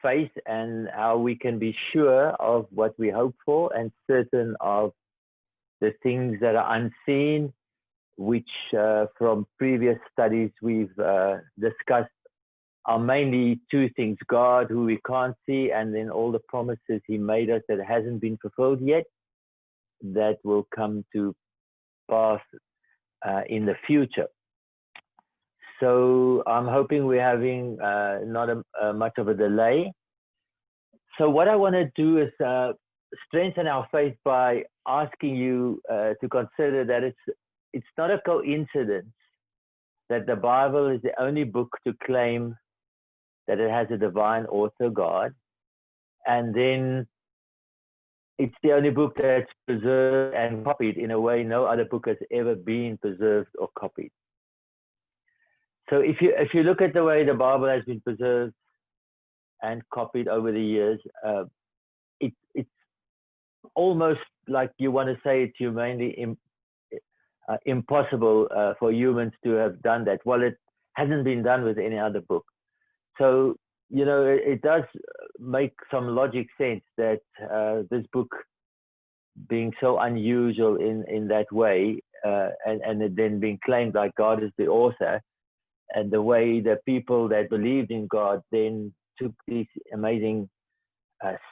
faith and how we can be sure of what we hope for and certain of the things that are unseen, which from previous studies we've discussed are mainly two things: God, who we can't see, and then all the promises he made us that hasn't been fulfilled yet, that will come to pass in the future. So I'm hoping we're having not much of a delay. So what I want to do is strengthen our faith by asking you to consider that it's not a coincidence that the Bible is the only book to claim that it has a divine author, God, and then it's the only book that's preserved and copied in a way no other book has ever been preserved or copied. So if you look at the way the Bible has been preserved and copied over the years, it's almost like you want to say it's humanly impossible for humans to have done that. Well, it hasn't been done with any other book. So, you know, it does make some logic sense that this book being so unusual in that way, and it then being claimed like God is the author, and the way the people that believed in God then took these amazing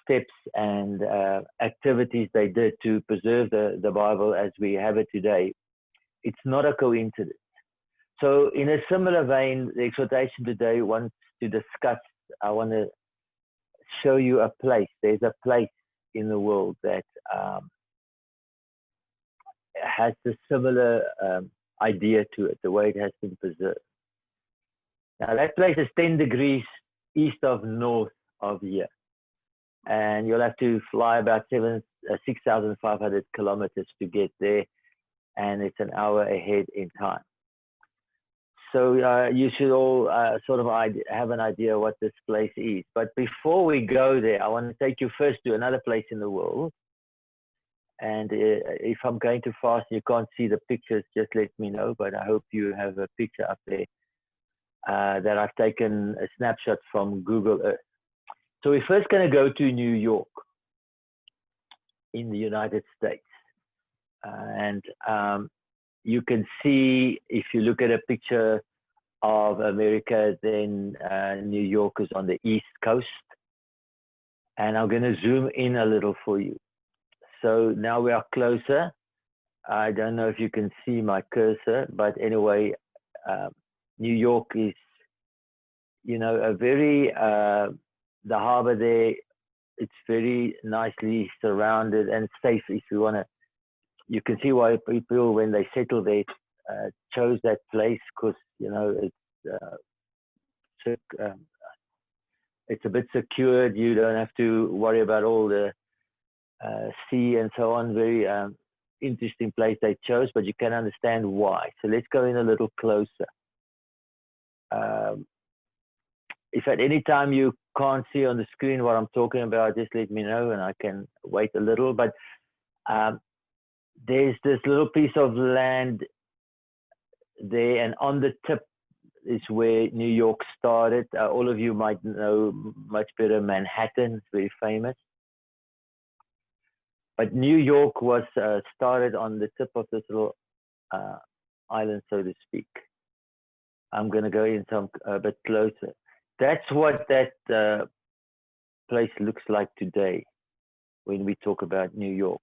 steps and activities they did to preserve the Bible as we have it today, it's not a coincidence. So in a similar vein, the exhortation today wants to discuss, I want to show you a place. There's a place in the world that has a similar idea to it, the way it has been preserved. Now that place is 10 degrees east of north of here. And you'll have to fly about 6,500 kilometers to get there. And it's an hour ahead in time. So you should all sort of have an idea what this place is. But before we go there, I want to take you first to another place in the world. And if I'm going too fast and you can't see the pictures, just let me know. But I hope you have a picture up there that I've taken a snapshot from Google Earth. So we're first going to go to New York in the United States. And you can see, if you look at a picture of America, then New York is on the East Coast. And I'm going to zoom in a little for you. So now we are closer. I don't know if you can see my cursor, but anyway, New York is, you know, a very, the harbor there, it's very nicely surrounded and safe if you want to. You can see why people, when they settle there, chose that place because, you know, it's a bit secured. You don't have to worry about all the sea and so on. Very interesting place they chose, but you can understand why. So let's go in a little closer. If at any time you can't see on the screen what I'm talking about, just let me know and I can wait a little. But there's this little piece of land there, and on the tip is where New York started. All of you might know much better Manhattan, it's very famous. But New York was started on the tip of this little island, so to speak. I'm going to go in some a bit closer. That's what that place looks like today when we talk about New York.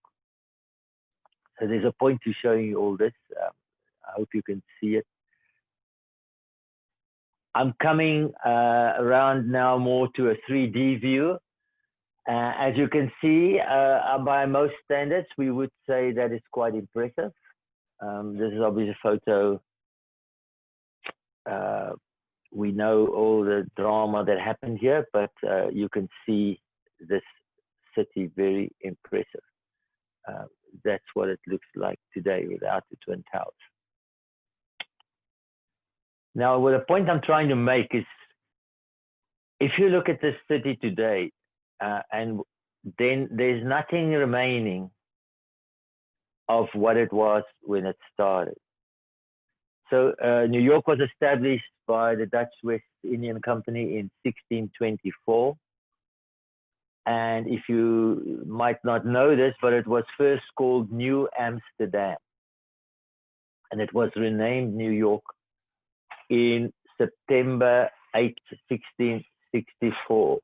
So there's a point to showing you all this. I hope you can see it. I'm coming around now more to a 3D view. As you can see, by most standards, we would say that it's quite impressive. This is obviously a photo. We know all the drama that happened here, but you can see this city very impressive. That's what it looks like today without the Twin Towers. Now, what the point I'm trying to make is, if you look at this city today, and then there's nothing remaining of what it was when it started. So New York was established by the Dutch West Indian Company in 1624. And if you might not know this, but it was first called New Amsterdam. And it was renamed New York in September 8, 1664.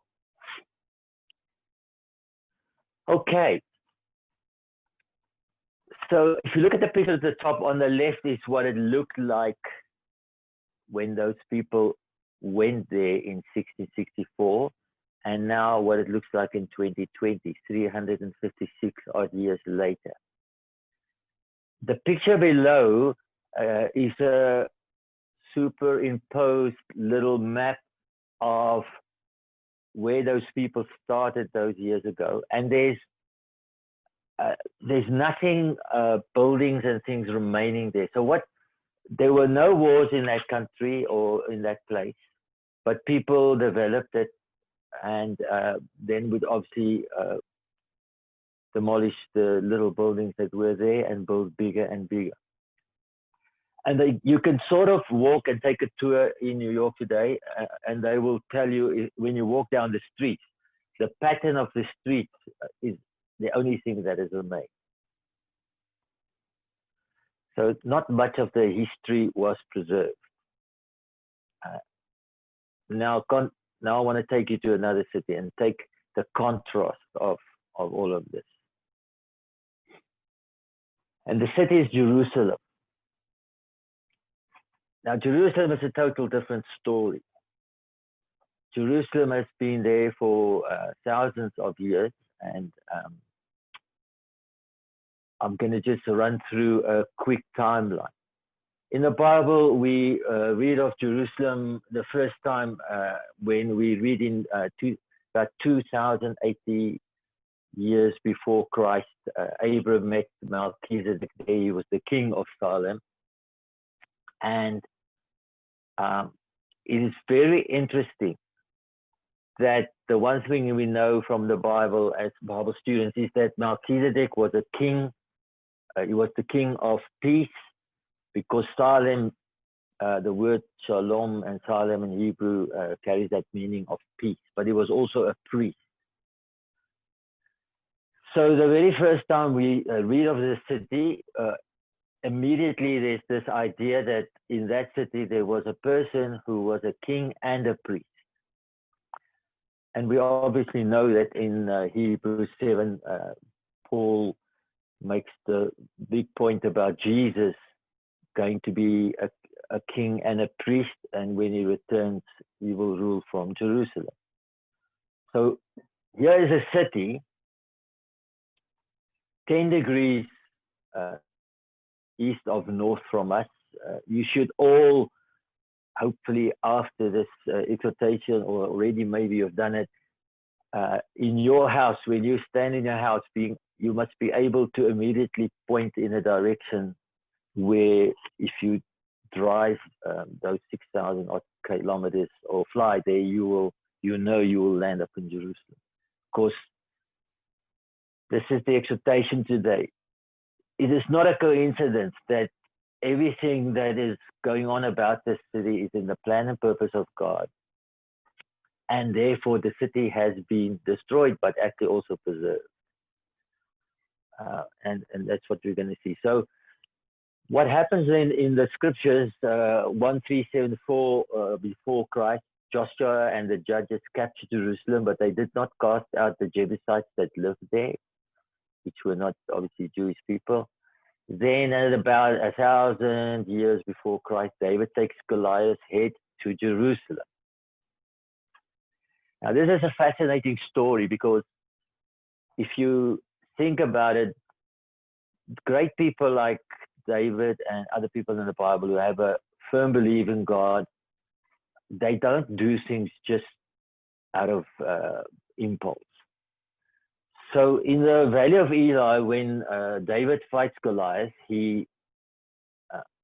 Okay. So if you look at the picture at the top, on the left is what it looked like when those people went there in 1664, and now what it looks like in 2020, 356 odd years later. The picture below is a superimposed little map of where those people started those years ago, and there's nothing, buildings and things remaining there. So there were no wars in that country or in that place, but people developed it, and then would obviously demolish the little buildings that were there and build bigger and bigger. And you can sort of walk and take a tour in New York today, and they will tell you, when you walk down the streets, the pattern of the streets is the only thing that has remained. So not much of the history was preserved. Now I want to take you to another city and take the contrast of all of this. And the city is Jerusalem. Now, Jerusalem is a total different story. Jerusalem has been there for thousands of years, and I'm going to just run through a quick timeline. In the Bible, we read of Jerusalem the first time when we read in about 2080 years before Christ. Abram met Melchizedek there. He was the king of Salem. And it is very interesting that the one thing we know from the Bible as Bible students is that Melchizedek was a king. He was the king of peace, because Salem, the word shalom and Salem in Hebrew carries that meaning of peace, but he was also a priest. So the very first time we read of the city, immediately there's this idea that in that city there was a person who was a king and a priest. And we obviously know that in Hebrews 7, Paul makes the big point about Jesus going to be a king and a priest, and when he returns, he will rule from Jerusalem. So here is a city 10 degrees east of north from us. You should all, hopefully after this exhortation, or already maybe you've done it, in your house, when you stand in your house, you must be able to immediately point in a direction where, if you drive those 6,000 odd kilometers or fly there, you will land up in Jerusalem. Of course, this is the exhortation today. It is not a coincidence that everything that is going on about this city is in the plan and purpose of God. And therefore the city has been destroyed, but actually also preserved. And that's what we're going to see. So what happens in the scriptures, 1374 before Christ, Joshua and the judges captured Jerusalem, but they did not cast out the Jebusites that lived there, which were not obviously Jewish people. Then at about 1,000 years before Christ, David takes Goliath's head to Jerusalem. Now this is a fascinating story, because if you think about it, great people like David and other people in the Bible who have a firm belief in God, they don't do things just out of impulse. So in the Valley of Eli, when David fights Goliath, he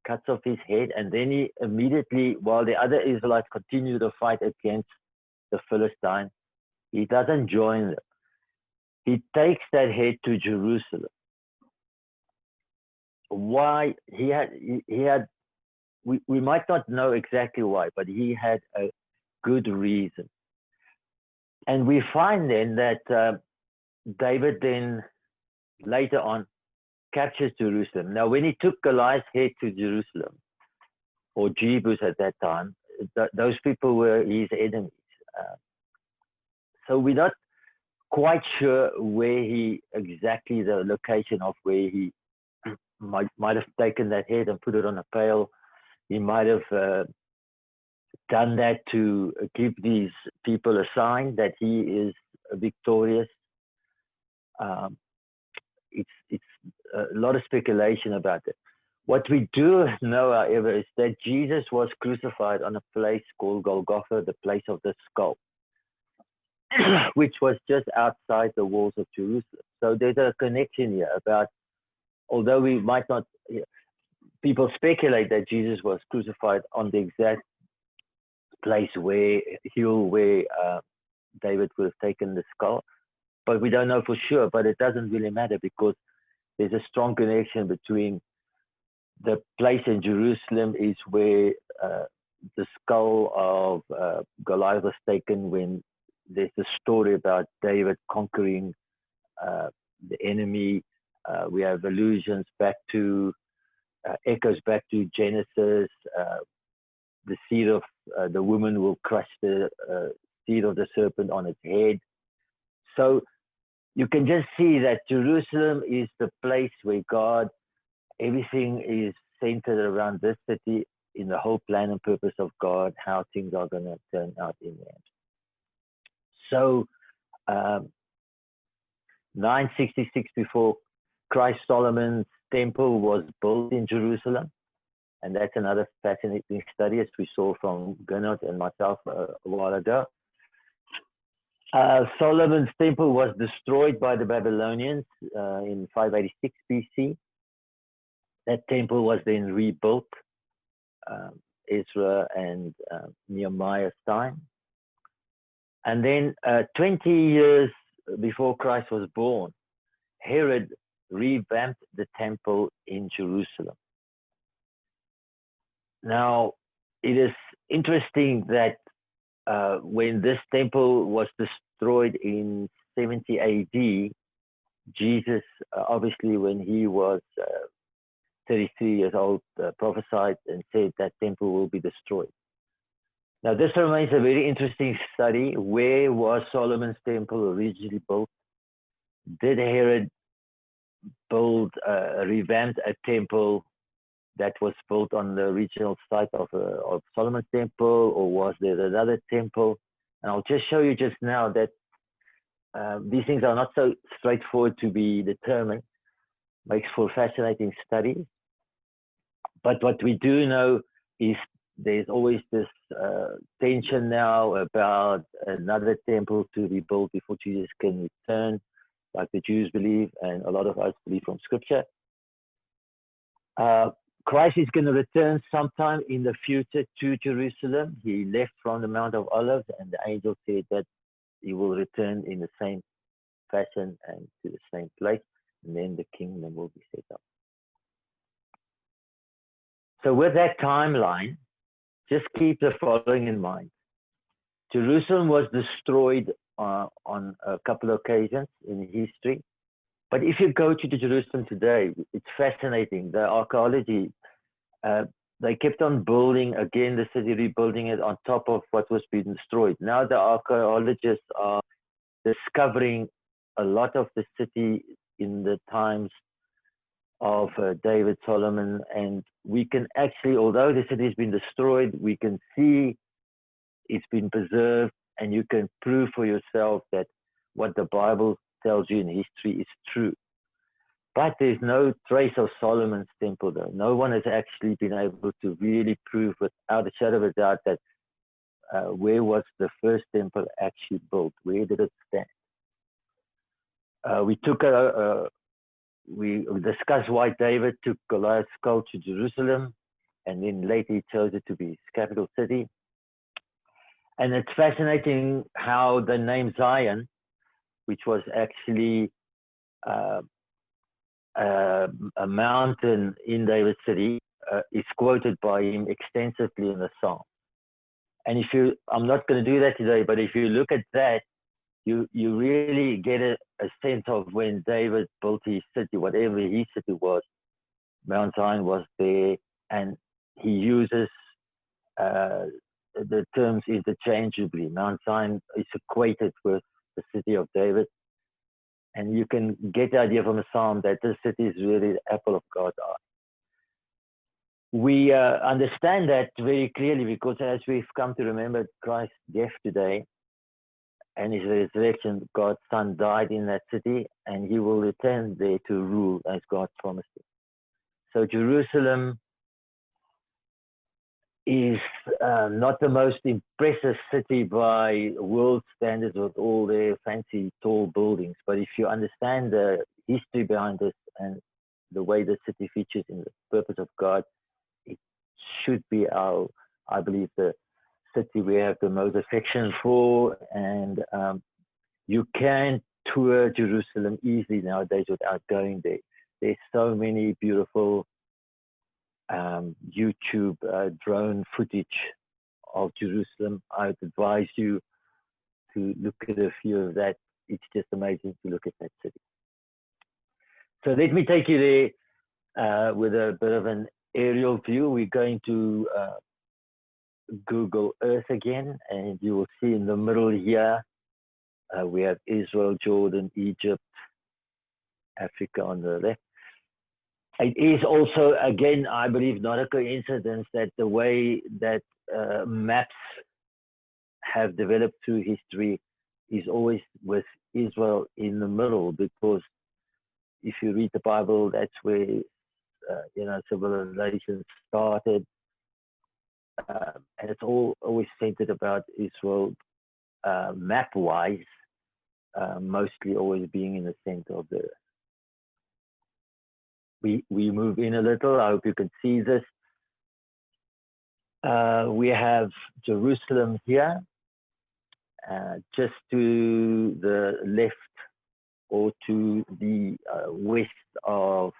cuts off his head, and then he immediately, while the other Israelites continue to fight against the Philistine, he doesn't join them. He takes that head to Jerusalem. Why? He had we might not know exactly why, but he had a good reason. And we find then that David then later on captures Jerusalem. Now, when he took Goliath's head to Jerusalem, or Jebus at that time, those people were his enemies. So we're not quite sure where exactly the location of where he might have taken that head and put it on a pail. He might have done that to give these people a sign that he is victorious. It's a lot of speculation about it. What we do know, however, is that Jesus was crucified on a place called Golgotha, the place of the skull, which was just outside the walls of Jerusalem. So there's a connection here about, although we might not, people speculate that Jesus was crucified on the exact place where David would have taken the skull, but we don't know for sure. But it doesn't really matter, because there's a strong connection between the place in Jerusalem is where the skull of Goliath was taken, when there's a story about David conquering the enemy. We have allusions back to, echoes back to Genesis. The seed of the woman will crush the seed of the serpent on its head. So you can just see that Jerusalem is the place where God, everything is centered around this city in the whole plan and purpose of God, how things are going to turn out in the end. So 966 before Christ, Solomon's temple was built in Jerusalem. And that's another fascinating study, as we saw from Gernot and myself a while ago. Solomon's temple was destroyed by the Babylonians in 586 BC. That temple was then rebuilt, Ezra and Nehemiah's time. And then 20 years before Christ was born, Herod revamped the temple in Jerusalem. Now, it is interesting that when this temple was destroyed in 70 AD, Jesus, obviously when he was 33 years old, prophesied and said that temple will be destroyed. Now, this remains a very interesting study. Where was Solomon's temple originally built? Did Herod revamp a temple that was built on the original site of Solomon's temple, or was there another temple? And I'll just show you just now that these things are not so straightforward to be determined. Makes for fascinating studies. But what we do know is there's always this tension now about another temple to be built before Jesus can return, like the Jews believe, and a lot of us believe from Scripture. Christ is going to return sometime in the future to Jerusalem. He left from the Mount of Olives, and the angel said that he will return in the same fashion and to the same place, and then the kingdom will be set up. So with that timeline, just keep the following in mind. Jerusalem was destroyed on a couple of occasions in history. But if you go to Jerusalem today, it's fascinating. The archaeology, they kept on building again the city, rebuilding it on top of what was being destroyed. Now the archaeologists are discovering a lot of the city in the times of David, Solomon, and we can actually, although the city has been destroyed, we can see it's been preserved, and you can prove for yourself that what the Bible tells you in history is true. But there's no trace of Solomon's temple, though. No one has actually been able to really prove without a shadow of a doubt that where was the first temple actually built? Where did it stand? We discussed why David took Goliath's skull to Jerusalem, and then later he chose it to be his capital city. And it's fascinating how the name Zion, which was actually a mountain in David's city, is quoted by him extensively in the Psalm. And I'm not going to do that today, but if you look at that, you really get a sense of when David built his city, whatever his city was, Mount Zion was there, and he uses the terms interchangeably. Mount Zion is equated with the city of David, and you can get the idea from the psalm that this city is really the apple of God's eye. We understand that very clearly because as we've come to remember Christ's death today and his resurrection, God's Son died in that city, and he will return there to rule as God promised him. So Jerusalem is not the most impressive city by world standards with all their fancy tall buildings, but if you understand the history behind this and the way the city features in the purpose of God, it should be I believe, the city we have the most affection for, and you can tour Jerusalem easily nowadays without going there. There's so many beautiful YouTube drone footage of Jerusalem. I would advise you to look at a few of that. It's just amazing to look at that city. So let me take you there with a bit of an aerial view. We're going to Google Earth again, and you will see in the middle here we have Israel, Jordan, Egypt, Africa on the left. It is also, again, I believe, not a coincidence that the way that maps have developed through history is always with Israel in the middle, because if you read the Bible, that's where civilization started, and it's always centered about Israel, map-wise, mostly always being in the center of the earth. We move in a little. I hope you can see this. We have Jerusalem here, just to the left or to the west of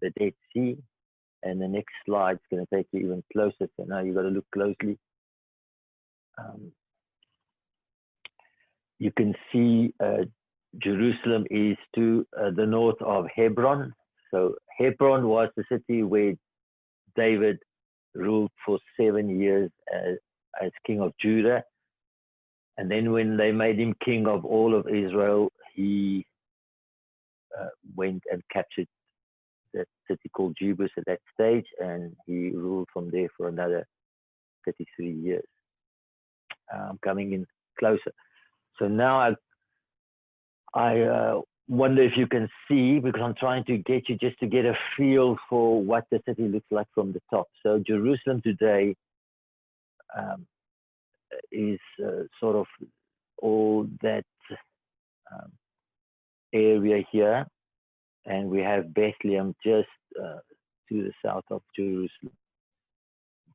the Dead Sea. And the next slide is going to take you even closer. So now you've got to look closely. You can see Jerusalem is to the north of Hebron. So Hebron was the city where David ruled for 7 years as king of Judah. And then when they made him king of all of Israel, he went and captured that city called Jebus at that stage, and he ruled from there for another 33 years. Coming in closer. So now I wonder if you can see, because I'm trying to get you just to get a feel for what the city looks like from the top. So Jerusalem today is sort of all that area here, and we have Bethlehem just to the south of Jerusalem.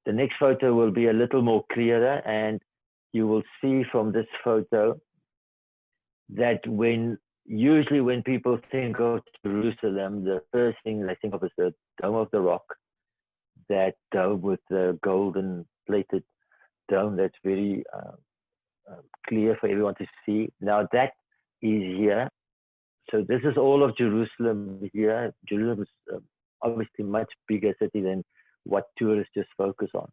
The next photo will be a little more clearer, and you will see from this photo that usually when people think of Jerusalem, the first thing they think of is the Dome of the Rock, that dome with the golden plated dome that's very clear for everyone to see. Now that is here. So this is all of Jerusalem here. Jerusalem is obviously much bigger city than what tourists just focus on.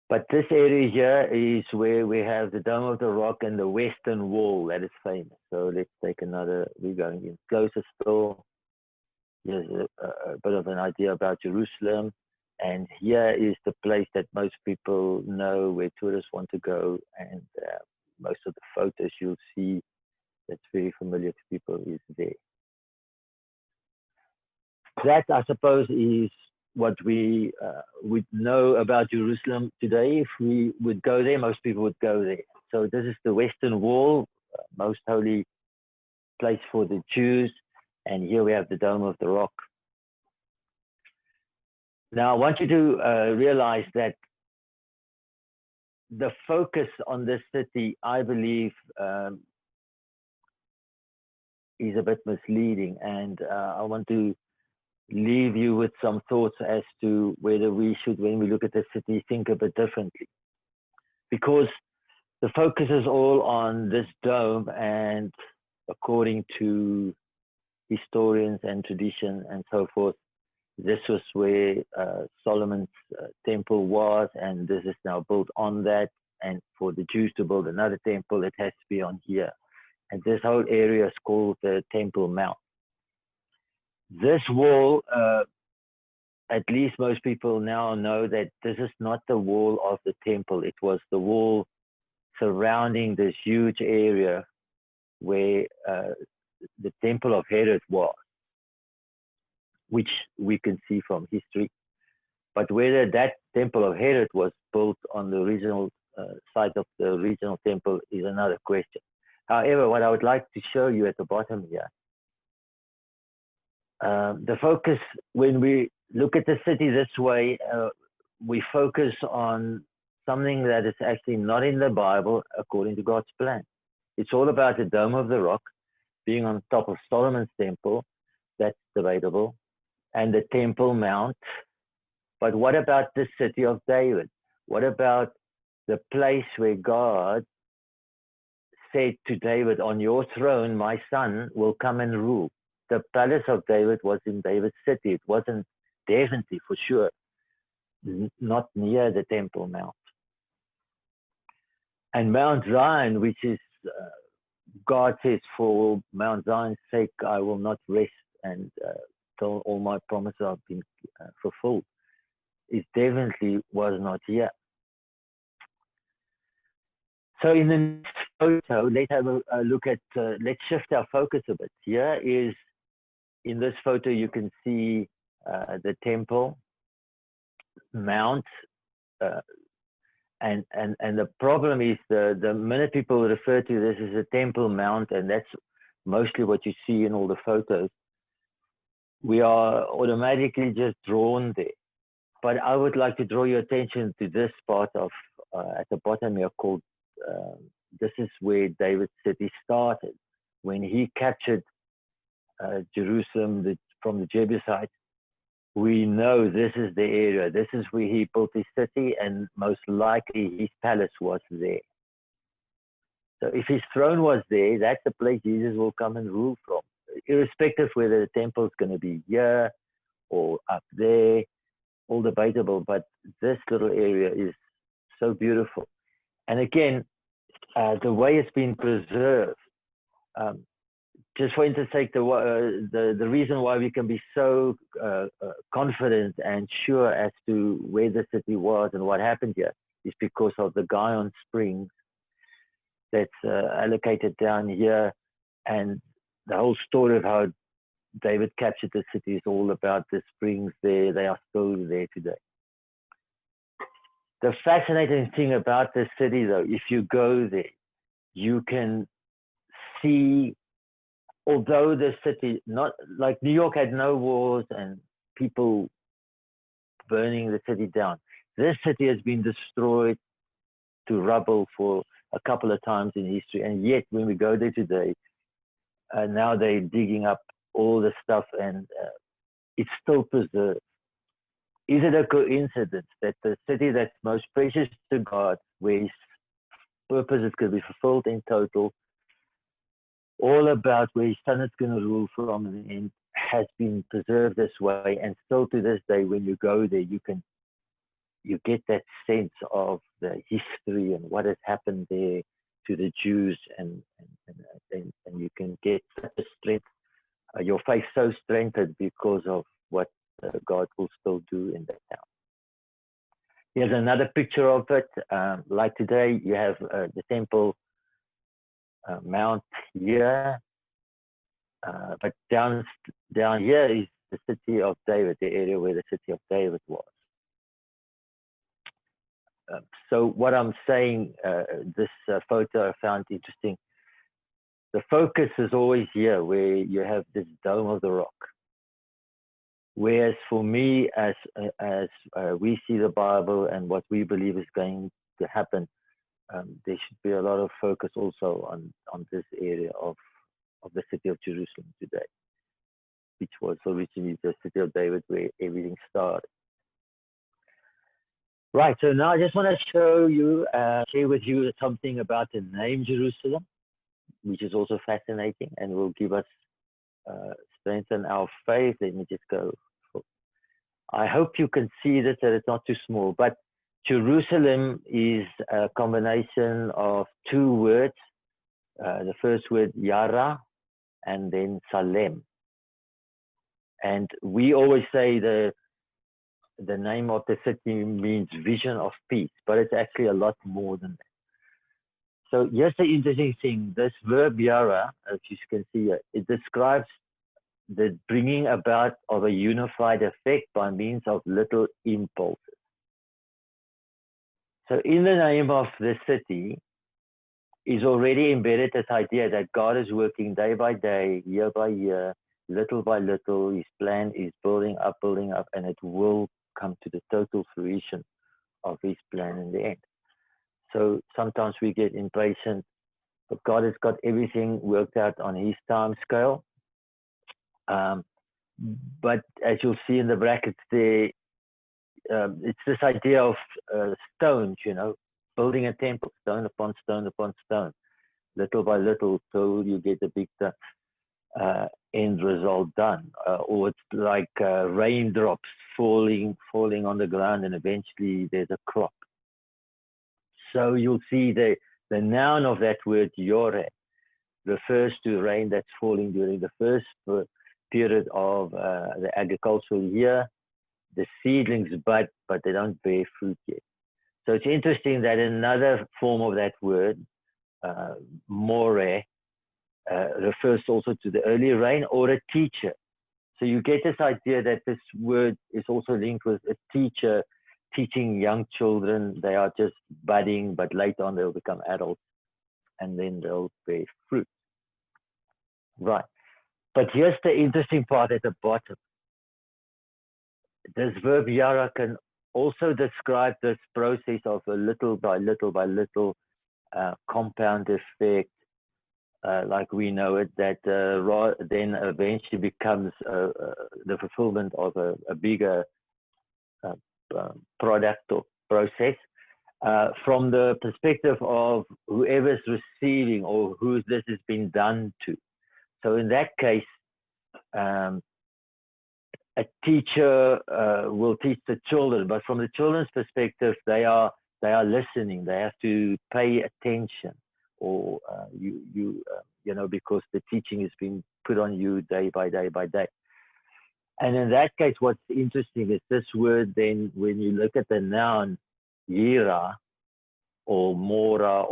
But this area here is where we have the Dome of the Rock and the Western Wall that is famous. So let's take another, we're going in closer still. Here's a bit of an idea about Jerusalem. And here is the place that most people know where tourists want to go. And most of the photos you'll see that's very familiar to people is there. That, I suppose, is what we would know about Jerusalem today. If we would go there, most people would go there. So this is the Western Wall, most holy place for the Jews. And here we have the Dome of the Rock. Now, I want you to realize that the focus on this city, I believe, is a bit misleading. And I want to leave you with some thoughts as to whether we should, when we look at the city, think a bit differently. Because the focus is all on this dome, and according to historians and tradition and so forth, this was where Solomon's temple was, and this is now built on that. And for the Jews to build another temple, it has to be on here. And this whole area is called the Temple Mount. This wall, at least most people now know that this is not the wall of the temple. It was the wall surrounding this huge area where the temple of Herod was, which we can see from history. But whether that temple of Herod was built on the original site of the original temple is another question. However, what I would like to show you at the bottom here, the focus, when we look at the city this way, we focus on something that is actually not in the Bible according to God's plan. It's all about the Dome of the Rock being on top of Solomon's temple. That's debatable. And the Temple Mount. But what about the city of David? What about the place where God said to David, on your throne, my son will come and rule? The palace of David was in David's city. It wasn't definitely, for sure, not near the Temple Mount. And Mount Zion, which is, God says, for Mount Zion's sake, I will not rest until all my promises have been fulfilled. It definitely was not here. So in the next photo, let's have a look at, let's shift our focus a bit. Here is, in this photo, you can see the Temple Mount. And the problem is the minute people refer to this as a Temple Mount, and that's mostly what you see in all the photos, we are automatically just drawn there. But I would like to draw your attention to this part of, at the bottom here, called, this is where David's city started. When he captured Jerusalem from the Jebusites, we know this is the area. This is where he built his city, and most likely his palace was there. So if his throne was there, that's the place Jesus will come and rule from, irrespective whether the temple is going to be here or up there, all debatable. But this little area is so beautiful. And again, the way it's been preserved, just for instance sake, the reason why we can be so confident and sure as to where the city was and what happened here is because of the Gihon Springs that's allocated down here, and the whole story of how David captured the city is all about the springs there. They are still there today. The fascinating thing about this city, though, if you go there, you can see, although the city, not like New York had no wars and people burning the city down, this city has been destroyed to rubble for a couple of times in history. And yet, when we go there today, now they're digging up all the stuff, and it's still preserved. Is it a coincidence that the city that's most precious to God, where his purposes could be fulfilled in total, all about where his son is going to rule from, and has been preserved this way, and still to this day, when you go there, you get that sense of the history and what has happened there to the Jews, and you can get such a strength, your faith so strengthened because of what God will still do in that town. Here's another picture of it. Like today, you have the Temple Mount here, but down here is the city of David, the area where the city of David was. So what I'm saying, this photo I found interesting. The focus is always here, where you have this Dome of the Rock. Whereas for me, as we see the Bible and what we believe is going to happen, there should be a lot of focus also on this area of the city of Jerusalem today, which was originally the city of David, where everything started. Right, so now I just want to show you, share with you something about the name Jerusalem, which is also fascinating and will give us, strengthen our faith. Let me just go. I hope you can see this, that it's not too small, but Jerusalem is a combination of two words. The first word, Yara, and then Salem. And we always say the name of the city means vision of peace, but it's actually a lot more than that. So here's the interesting thing. This verb Yara, as you can see, it describes the bringing about of a unified effect by means of little impulses. So in the name of the city is already embedded this idea that God is working day by day, year by year, little by little. His plan is building up, and it will come to the total fruition of his plan in the end. So sometimes we get impatient, but God has got everything worked out on his time scale. But as you'll see in the brackets there, it's this idea of stones, you know, building a temple, stone upon stone upon stone, little by little, till you get a big end result done. Or it's like raindrops falling on the ground, and eventually there's a crop. So you'll see the noun of that word, Yore, refers to rain that's falling during the first period of the agricultural year. The seedlings bud, but they don't bear fruit yet. So it's interesting that another form of that word, more, refers also to the early rain or a teacher. So you get this idea that this word is also linked with a teacher teaching young children. They are just budding, but later on they'll become adults, and then they'll bear fruit. Right. But here's the interesting part at the bottom. This verb Yara can also describe this process of a little by little compound effect, like we know it, that then eventually becomes the fulfillment of a bigger product or process. From the perspective of whoever's receiving or who this has been done to. So in that case, a teacher will teach the children, but from the children's perspective, they are listening. They have to pay attention, or you know, because the teaching is being put on you day by day by day. And in that case, what's interesting is this word. Then, when you look at the noun Yira or Mora,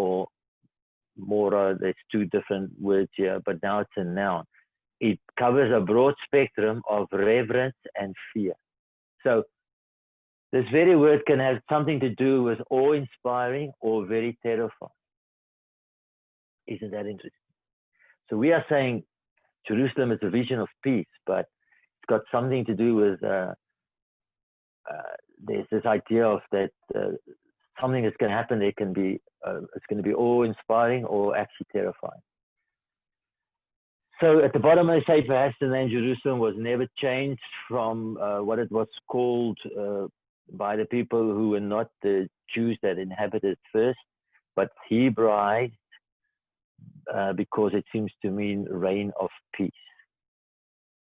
there's two different words here, but now it's a noun. It covers a broad spectrum of reverence and fear. So this very word can have something to do with awe-inspiring or very terrifying. Isn't that interesting? So we are saying Jerusalem is a vision of peace, but it's got something to do with there's this idea of that something that's going to happen. There can be it's going to be awe-inspiring or actually terrifying. So at the bottom, I say perhaps the name Jerusalem was never changed from what it was called by the people who were not the Jews that inhabited first, but Hebraized because it seems to mean reign of peace.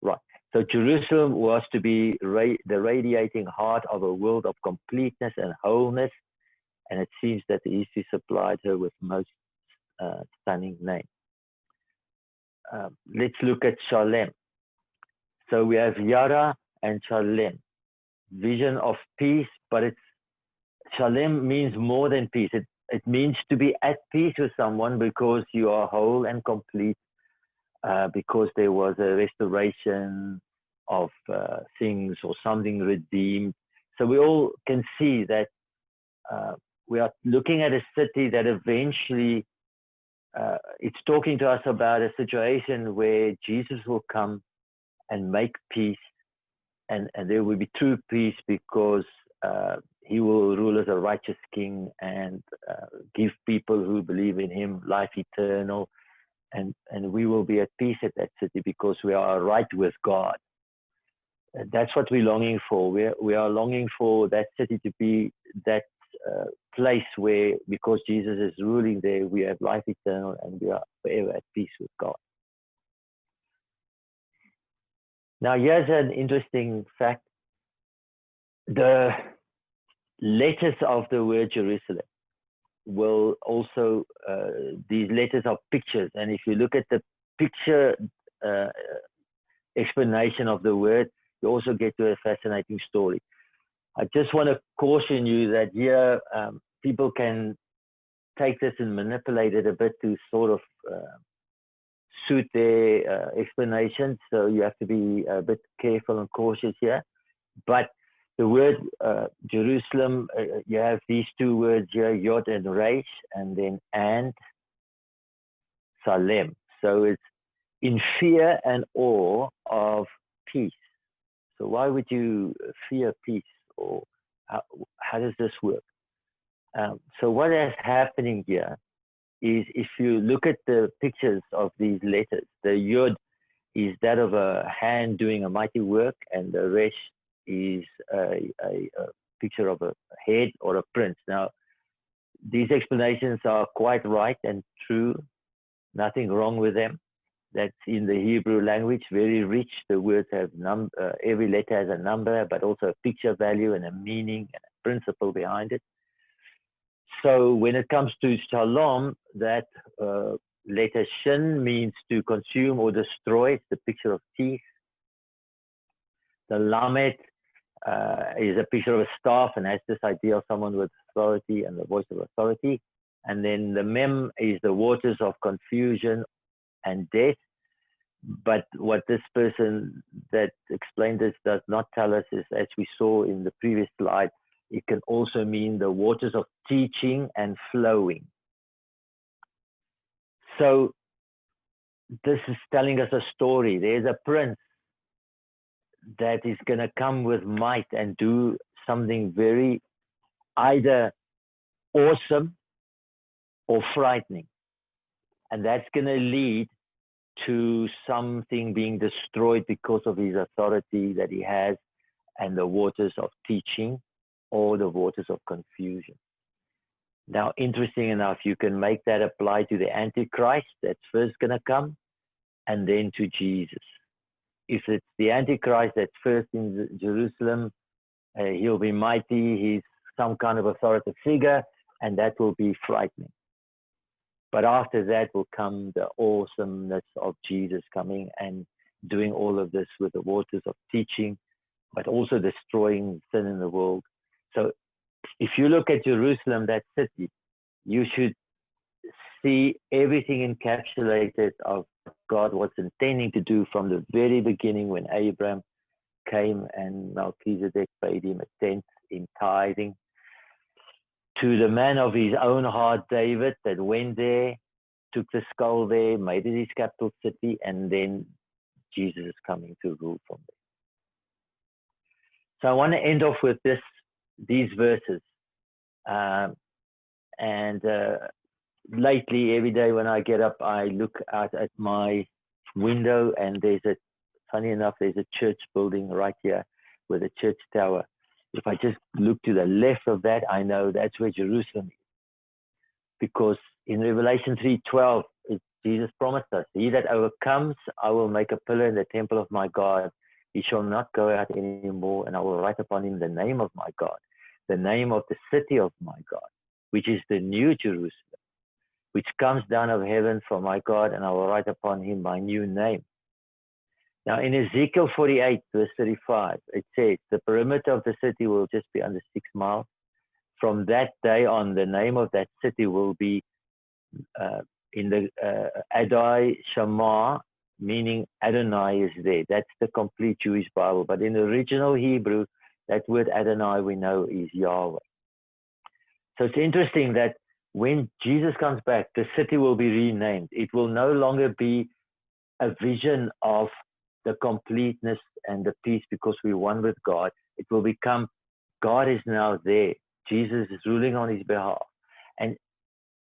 Right. So Jerusalem was to be the radiating heart of a world of completeness and wholeness, and it seems that the East supplied her with most stunning name. Let's look at Shalem. So we have Yara and Shalem, vision of peace, but Shalem means more than peace. It means to be at peace with someone because you are whole and complete, because there was a restoration of things or something redeemed. So we all can see that we are looking at a city that eventually it's talking to us about a situation where Jesus will come and make peace, and there will be true peace because he will rule as a righteous king and give people who believe in him life eternal, and we will be at peace at that city because we are right with God. That's what we're longing for. We are longing for that city to be that place where, because Jesus is ruling there, we have life eternal and we are forever at peace with God. Now, here's an interesting fact. The letters of the word Jerusalem will also, these letters are pictures. And if you look at the picture explanation of the word, you also get to a fascinating story. I just want to caution you that here people can take this and manipulate it a bit to sort of suit their explanations. So you have to be a bit careful and cautious here. But the word Jerusalem, you have these two words here, Yod and Resh, and then and Salem. So it's in fear and awe of peace. So why would you fear peace? Or how does this work? So what is happening here is, if you look at the pictures of these letters, the Yod is that of a hand doing a mighty work, and the Resh is a picture of a head or a prince. Now, these explanations are quite right and true, nothing wrong with them. That's in the Hebrew language, very rich. The words have every letter has a number, but also a picture value and a meaning and a principle behind it. So when it comes to Shalom, that letter Shin means to consume or destroy. It's the picture of teeth. The Lamed is a picture of a staff and has this idea of someone with authority and the voice of authority. And then the Mem is the waters of confusion and death. But what this person that explained this does not tell us is, as we saw in the previous slide, it can also mean the waters of teaching and flowing. So this is telling us a story. There's a prince that is going to come with might and do something very either awesome or frightening. And that's going to lead to something being destroyed because of his authority that he has, and the waters of teaching or the waters of confusion. Now, interesting enough, you can make that apply to the Antichrist that's first going to come, and then to Jesus. If it's the Antichrist that's first in Jerusalem, he'll be mighty, he's some kind of authoritative figure, and that will be frightening. But after that will come the awesomeness of Jesus coming and doing all of this with the waters of teaching, but also destroying sin in the world. So if you look at Jerusalem, that city, you should see everything encapsulated of what God was intending to do from the very beginning, when Abraham came and Melchizedek paid him a tenth in tithing, to the man of his own heart, David, that went there, took the skull there, made it his capital city, and then Jesus is coming to rule from there. So I want to end off with these verses. Lately, every day when I get up, I look out at my window, and funny enough, there's a church building right here with a church tower. If I just look to the left of that, I know that's where Jerusalem is. Because in Revelation 3:12, Jesus promised us, he that overcomes, I will make a pillar in the temple of my God. He shall not go out anymore, and I will write upon him the name of my God, the name of the city of my God, which is the new Jerusalem, which comes down of heaven from my God, and I will write upon him my new name. Now, in Ezekiel 48, verse 35, it says, the perimeter of the city will just be under 6 miles. From that day on, the name of that city will be in the Adai Shammah, meaning Adonai is there. That's the complete Jewish Bible. But in the original Hebrew, that word Adonai we know is Yahweh. So it's interesting that when Jesus comes back, the city will be renamed. It will no longer be a vision of the completeness and the peace because we're one with God. It will become, God is now there. Jesus is ruling on his behalf. And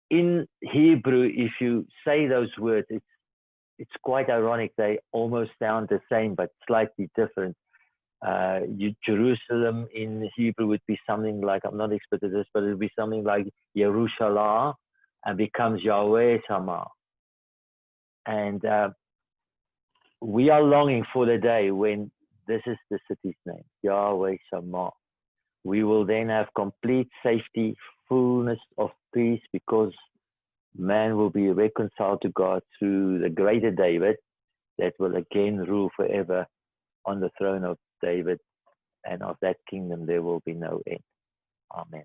in Hebrew, if you say those words, it's quite ironic. They almost sound the same, but slightly different. Jerusalem in Hebrew would be something like, I'm not expert at this, but it would be something like Yerushalayim, and becomes Yahweh Shammah. And we are longing for the day when this is the city's name, Yahweh Shammah. We will then have complete safety, fullness of peace, because man will be reconciled to God through the greater David that will again rule forever on the throne of David, and of that kingdom there will be no end. Amen.